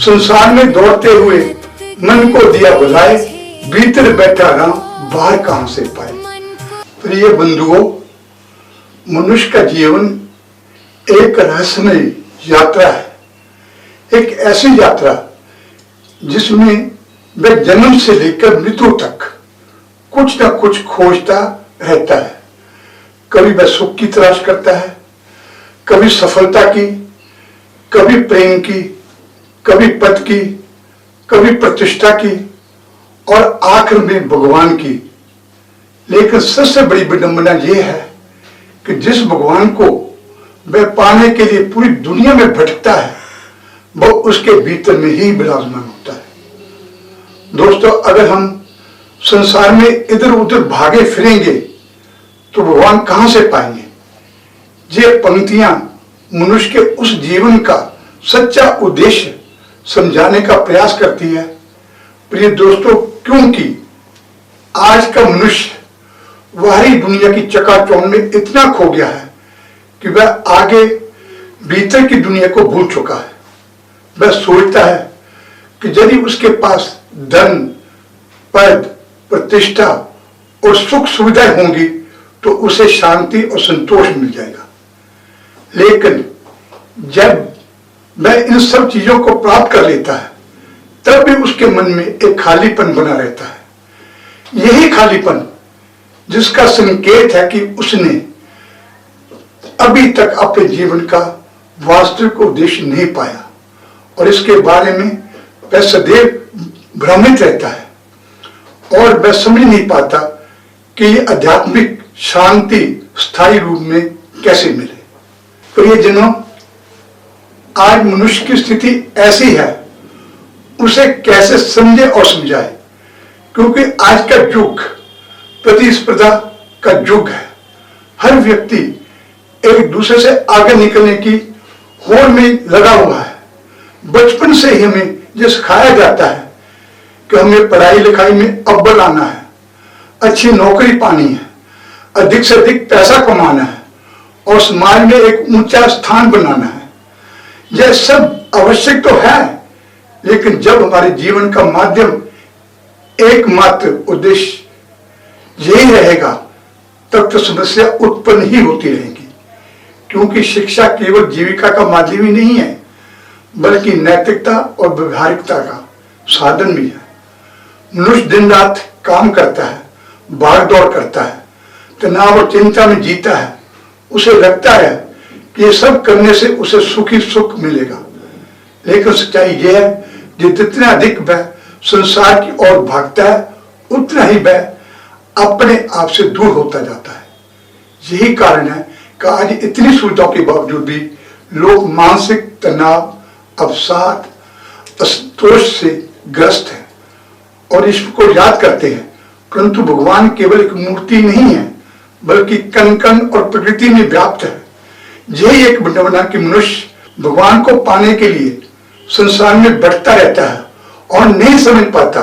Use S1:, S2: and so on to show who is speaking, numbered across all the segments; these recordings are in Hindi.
S1: संसार में दौड़ते हुए मन को दिया बुलाए, भीतर बैठा राम बाहर कहां से पाए। प्रिय बंधुओं, मनुष्य का जीवन एक रहस्यमय यात्रा है, एक ऐसी यात्रा जिसमें वह जन्म से लेकर मृत्यु तक कुछ न कुछ खोजता रहता है। कभी वह सुख की तलाश करता है, कभी सफलता की, कभी प्रेम की, कभी पद की, कभी प्रतिष्ठा की और आखिर में भगवान की। लेकिन सबसे बड़ी विडंबना यह है कि जिस भगवान को वह पाने के लिए पूरी दुनिया में भटकता है, वह उसके भीतर में ही विराजमान होता है। दोस्तों, अगर हम संसार में इधर उधर भागे फिरेंगे तो भगवान कहां से पाएंगे? ये पंक्तियां मनुष्य के उस जीवन का सच्चा उद्देश्य समझाने का प्रयास करती है। प्रिय दोस्तों, क्योंकि आज का मनुष्य बाहरी दुनिया की चकाचौंध में इतना खो गया है कि वह आगे भीतर की दुनिया को भूल चुका है। वह सोचता है कि यदि उसके पास धन, पद, प्रतिष्ठा और सुख सुविधाएं होंगी तो उसे शांति और संतोष मिल जाएगा। लेकिन जब वह इन सब चीजों को प्राप्त कर लेता है, तब भी उसके मन में एक खालीपन बना रहता है। यही खालीपन जिसका संकेत है कि उसने अभी तक अपने जीवन का वास्तविक उद्देश्य नहीं पाया और इसके बारे में वह सदैव भ्रमित रहता है और वह समझ नहीं पाता कि ये आध्यात्मिक शांति स्थायी रूप में कैसे मिले। प्रियजनों, आज मनुष्य की स्थिति ऐसी है, उसे कैसे समझे और समझाए, क्योंकि आज का युग प्रतिस्पर्धा का युग है। हर व्यक्ति एक दूसरे से आगे निकलने की होड़ में लगा हुआ है। बचपन से ही हमें ये सिखाया जाता है कि हमें पढ़ाई लिखाई में अव्वल आना है, अच्छी नौकरी पानी है, अधिक से अधिक पैसा कमाना है और समाज में एक ऊंचा स्थान बनाना है। यह सब आवश्यक तो है, लेकिन जब हमारे जीवन का माध्यम एकमात्र उद्देश्य यही रहेगा, तब तो समस्या उत्पन्न ही होती रहेगी। क्योंकि शिक्षा केवल जीविका का माध्यम ही नहीं है, बल्कि नैतिकता और व्यवहारिकता का साधन भी है। मनुष्य दिन रात काम करता है, भाग दौड़ करता है, तनाव और चिंता में जीता है। उसे लगता है कि ये सब करने से उसे सुख ही सुख मिलेगा, लेकिन सच्चाई यह है कि जितना अधिक वह संसार की ओर भागता है, उतना ही वह अपने आप से दूर होता जाता है। यही कारण है कि आज इतनी सुविधाओं के बावजूद भी लोग मानसिक तनाव, अवसाद, असंतोष से ग्रस्त हैं और ईश्वर को याद करते हैं। परंतु भगवान केवल एक मूर्ति नहीं है, बल्कि कण कण और प्रकृति में व्याप्त है। यही एक विडंबना कि मनुष्य भगवान को पाने के लिए संसार में बढ़ता रहता है और नहीं समझ पाता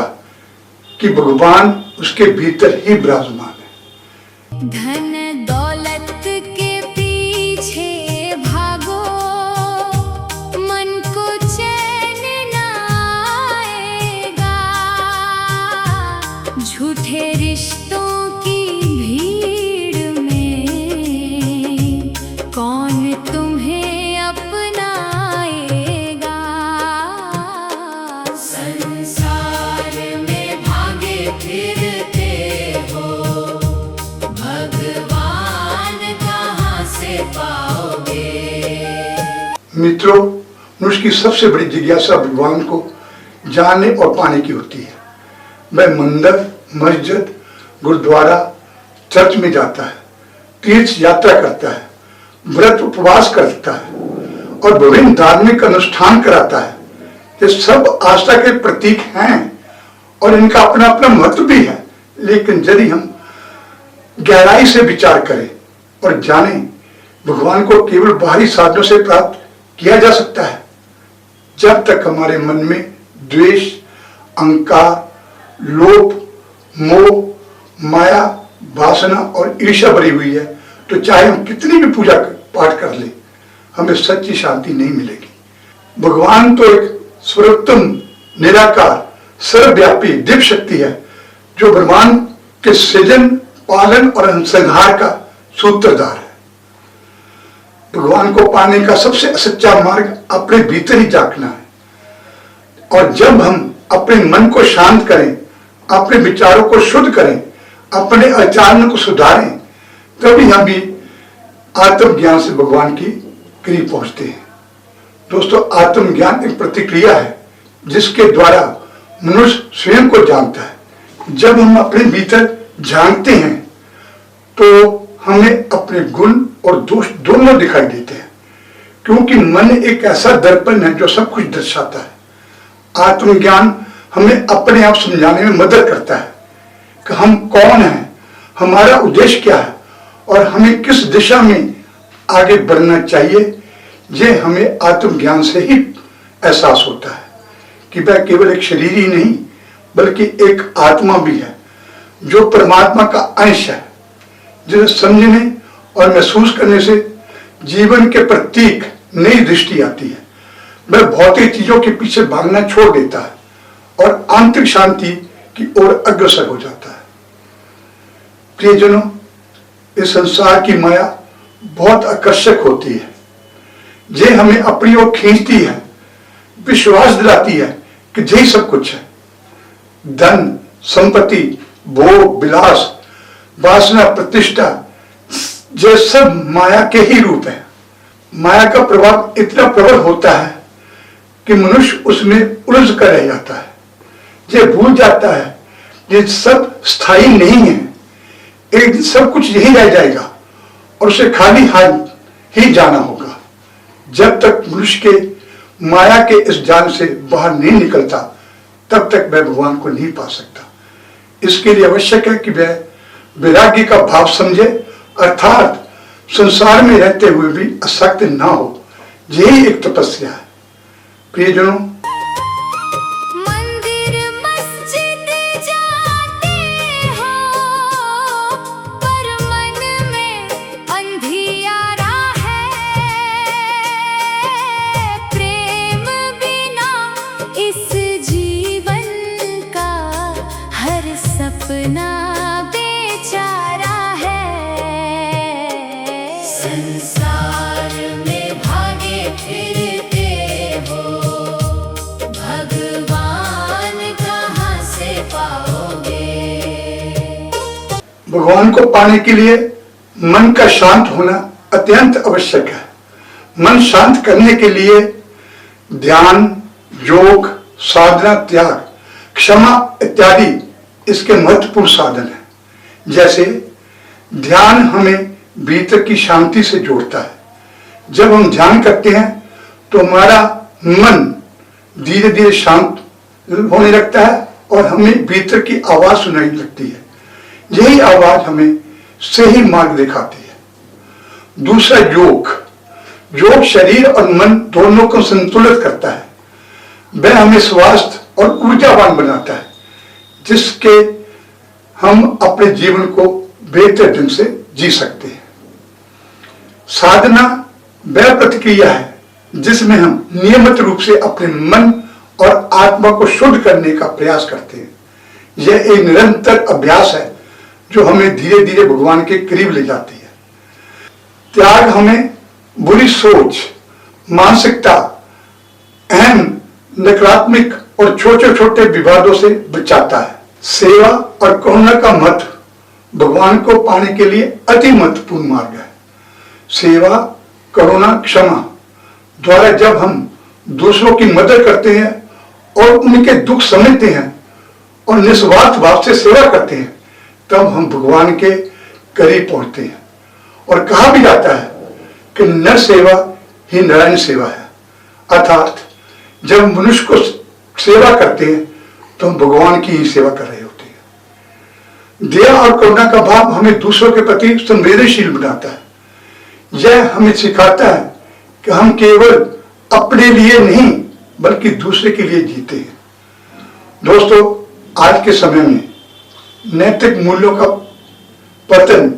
S1: कि भगवान उसके भीतर ही विराजमान है।
S2: धन दौलत के पीछे भागो, मन को चैन न आएगा। झूठे रिश्तों की भीड़ में कौन तुम्हें अपनाएगा। संसार में भागे फिरते हो, भगवान कहाँ से पाओगे।
S1: मित्रों, मनुष्य की सबसे बड़ी जिज्ञासा भगवान को जानने और पाने की होती है। वह मंदिर, मस्जिद, गुरुद्वारा, चर्च में जाता है, तीर्थ यात्रा करता है, व्रत उपवास करता है और विभिन्न धार्मिक अनुष्ठान कराता है। ये सब आस्था के प्रतीक हैं और इनका अपना अपना महत्व भी है। लेकिन यदि हम गहराई से विचार करें और जानें, भगवान को केवल बाहरी साधनों से प्राप्त किया जा सकता है। जब तक हमारे मन में द्वेष, अहंकार, लोभ, मोह, माया, वासना और ईर्ष्या भरी हुई है, तो चाहे हम कितनी भी पूजा पाठ कर ले, हमें सच्ची शांति नहीं मिलेगी। भगवान तो एक सर्वोत्तम, निराकार, सर्वव्यापी दिव्य शक्ति है जो ब्रह्मांड के सृजन, पालन और संहार का सूत्रधार है। भगवान को पाने का सबसे सच्चा मार्ग अपने भीतर ही झांकना है। और जब हम अपने मन को शांत करें, अपने विचारों को शुद्ध करें, अपने आचरण को सुधारें, तभी हम भी आत्मज्ञान से भगवान की करीब पहुंचते हैं। दोस्तों, आत्मज्ञान एक प्रतिक्रिया है जिसके द्वारा मनुष्य स्वयं को जानता है। जब हम अपने भीतर जानते हैं तो हमें अपने गुण और दोष दोनों दिखाई देते हैं, क्योंकि मन एक ऐसा दर्पण है जो सब कुछ दर्शाता है। आत्मज्ञान हमें अपने आप समझाने में मदद करता है कि हम कौन हैं, हमारा उद्देश्य क्या है और हमें किस दिशा में आगे बढ़ना चाहिए। ये हमें आत्मज्ञान से ही एहसास होता है कि वह केवल एक शरीर ही नहीं बल्कि एक आत्मा भी है जो परमात्मा का अंश है, जिसे समझने और महसूस करने से जीवन के प्रतीक नई दृष्टि आती है। वह भौतिक चीजों के पीछे भागना छोड़ देता है और आंतरिक शांति की ओर अग्रसर हो जाता है। प्रियजनों, इस संसार की माया बहुत आकर्षक होती है। ये हमें अपनी ओर खींचती है, विश्वास दिलाती है कि यही सब कुछ है। धन, संपत्ति, भोग, विलास, वासना, प्रतिष्ठा, ये सब माया के ही रूप है। माया का प्रभाव इतना प्रबल होता है कि मनुष्य उसमें उलझ कर रह जाता है। ये भूल जाता है ये सब स्थायी नहीं है, एक दिन सब कुछ यही रह जाएगा और उसे खाली हाथ ही जाना होगा। जब तक मनुष्य के माया के इस जाल से बाहर नहीं निकलता तब तक वह भगवान को नहीं पा सकता। इसके लिए आवश्यक है कि वह वैराग्य का भाव समझे, अर्थात संसार में रहते हुए भी आसक्त ना हो। यही एक तपस्या है। प्रियजनों,
S2: मंदिर मस्जिद जाते हो पर मन में अंधियारा है। प्रेम बिना इस जीवन का हर सपना बेचारा है। संसार में भागे फिरते हो, भगवान कहाँ से पाओगे।
S1: भगवान को पाने के लिए मन का शांत होना अत्यंत आवश्यक है। मन शांत करने के लिए ध्यान, योग, साधना, त्याग, क्षमा इत्यादि इसके महत्वपूर्ण साधन हैं। जैसे ध्यान हमें भीतर की शांति से जोड़ता है। जब हम ध्यान करते हैं तो हमारा मन धीरे धीरे शांत होने लगता है और हमें भीतर की आवाज सुनाई लगती है। यही आवाज हमें सही मार्ग दिखाती है। दूसरा, योग। योग शरीर और मन दोनों को संतुलित करता है। वह हमें स्वास्थ्य और ऊर्जावान बनाता है, जिसके हम अपने जीवन को बेहतर ढंग से जी सकते हैं। साधना वह प्रतिक्रिया है जिसमें हम नियमित रूप से अपने मन और आत्मा को शुद्ध करने का प्रयास करते हैं। यह एक निरंतर अभ्यास है जो हमें धीरे धीरे भगवान के करीब ले जाती है। त्याग हमें बुरी सोच, मानसिकता, अहम, नकारात्मक और छोटे छोटे विवादों से बचाता है। सेवा और करुणा का महत्व भगवान को पाने के लिए अति महत्वपूर्ण मार्ग है। सेवा, करुणा, क्षमा द्वारा जब हम दूसरों की मदद करते हैं और उनके दुख समझते हैं और निस्वार्थ भाव से सेवा करते हैं, तब हम भगवान के करीब पहुंचते हैं। और कहा भी जाता है कि नर सेवा ही नारायण सेवा है, अर्थात जब मनुष्य को सेवा करते हैं तो हम भगवान की ही सेवा कर रहे होते हैं। दया और करुणा का भाव हमें दूसरों के प्रति संवेदनशील बनाता है। यह हमें सिखाता है कि हम केवल अपने लिए नहीं बल्कि दूसरे के लिए जीते हैं। दोस्तों, आज के समय में नैतिक मूल्यों का पतन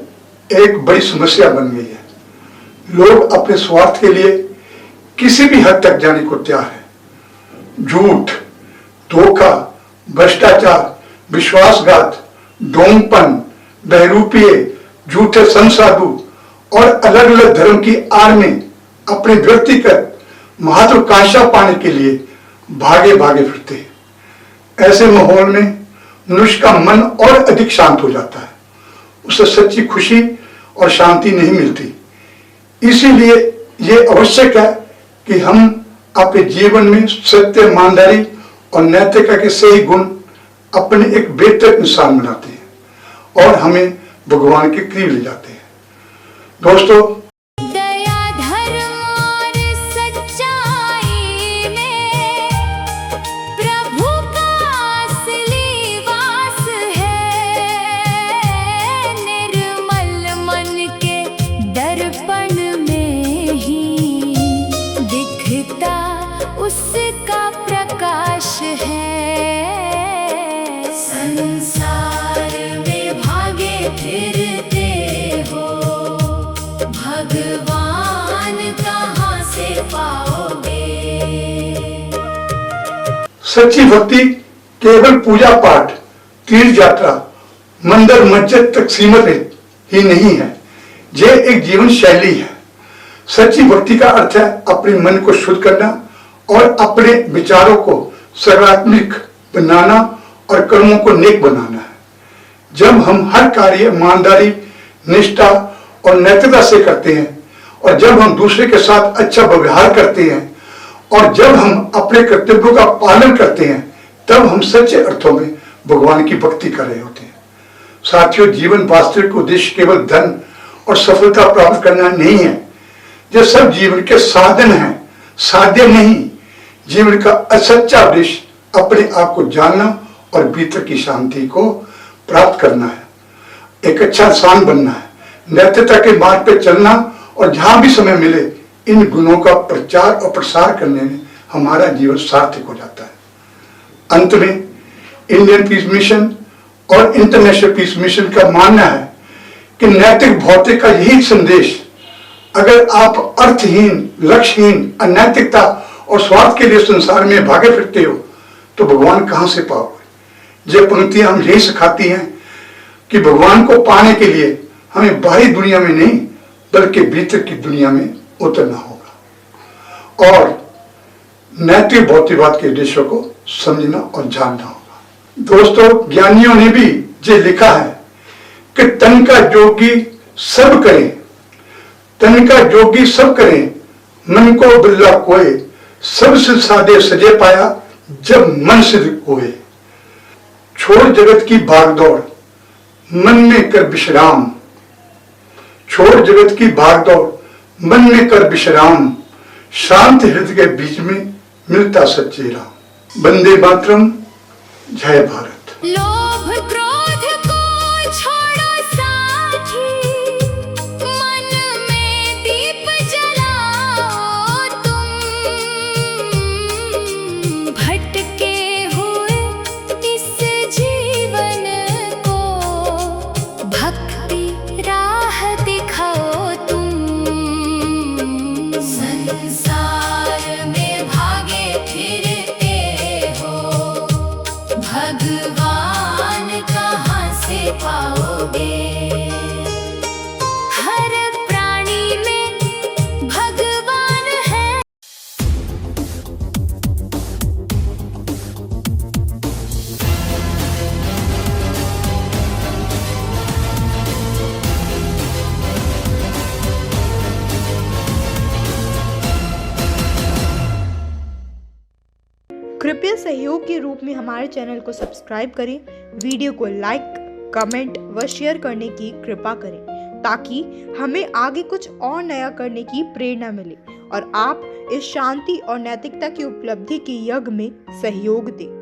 S1: एक बड़ी समस्या बन गई है। लोग अपने स्वार्थ के लिए किसी भी हद तक जाने को तैयार है। झूठ, धोखा, भ्रष्टाचार, विश्वासघात, ढोंगपन, बहरूपीय, झूठे संसाधु और अलग अलग धर्म की आड़ में अपने व्यक्तिगत महत्वाकांक्षा पाने के लिए भागे भागे फिरते हैं। ऐसे माहौल में मनुष्य का मन और अधिक शांत हो जाता है, उसे सच्ची खुशी और शांति नहीं मिलती। इसीलिए ये आवश्यक है कि हम अपने जीवन में सत्य, ईमानदारी और नैतिकता के सही गुण अपने एक बेहतर इंसान बनाते हैं और हमें भगवान के करीब ले जाते हैं। दोस्तों,
S2: दया धर्म और सच्चाई में प्रभु का असली वास है। निर्मल मन के दर्पण में ही दिखता उसका प्रकाश है। संसार में भागे फिरते हो, भगवान कहाँ से पाओगे।
S1: सच्ची भक्ति केवल पूजा पाठ, तीर्थ यात्रा, मंदिर मस्जिद तक सीमित ही नहीं है, ये एक जीवन शैली है। सच्ची भक्ति का अर्थ है अपने मन को शुद्ध करना और अपने विचारों को सकारात्मक बनाना और कर्मों को नेक बनाना है। जब हम हर कार्य ईमानदारी, निष्ठा और नैतिकता से करते हैं, और जब हम दूसरे के साथ अच्छा व्यवहार करते हैं, और जब हम अपने कर्तव्यों का पालन करते हैं, तब हम सच्चे अर्थों में भगवान की भक्ति कर रहे होते हैं। साथियों, जीवन वास्तविक उद्देश्य केवल धन और सफलता प्राप्त करना नहीं है। ये सब जीवन के साधन हैं, साध्य नहीं। जीवन का सच्चा उद्देश्य अपने आप को जानना और भीतर की शांति को प्राप्त करना है, एक अच्छा इंसान बनना है, नैतिकता के मार्ग पे चलना, और जहां भी समय मिले इन गुणों का प्रचार और प्रसार करने में हमारा जीवन सार्थक हो जाता है। अंत में इंडियन पीस मिशन और इंटरनेशनल पीस मिशन का मानना है कि नैतिक भौतिक का यही संदेश, अगर आप अर्थहीन, लक्ष्यहीन, अनैतिकता और स्वार्थ के लिए संसार में भागे फिरते हो तो भगवान कहां से पाओगे। ये पंक्तियां हम यही सिखाती हैं कि भगवान को पाने के लिए हमें बाहरी दुनिया में नहीं बल्कि भीतर की दुनिया में उतरना होगा और नैतिक भौतिकवाद के उद्देश्यों को समझना और जानना होगा। दोस्तों, ज्ञानियों ने भी ये लिखा है कि तन का जोगी सब करें, तन का जोगी सब करें, मन को बिल्ला कोय, सबसे सादे सजे पाया जब मन सिद्ध होए। छोड़ जगत की भागदौड़, मन में कर विश्राम, छोड़ जगत की भागदौड़, मन में कर विश्राम, शांत हृदय के बीच में मिलता सच्चे राम। वंदे मातरम, जय भारत।
S2: लोभ क्रोध को छोड़ो साथी, मन में दीप जलाओ तुम। भटके हुए इस जीवन को भक्ति राह दिखाओ तुम। संसार में भागे फिरते हो, भगवान कहाँ से पाओगे। हर प्राणी में भगवान है।
S3: कृपया सहयोग के रूप में हमारे चैनल को सब्सक्राइब करें, वीडियो को लाइक, कमेंट व शेयर करने की कृपा करें ताकि हमें आगे कुछ और नया करने की प्रेरणा मिले और आप इस शांति और नैतिकता की उपलब्धि के यज्ञ में सहयोग दें।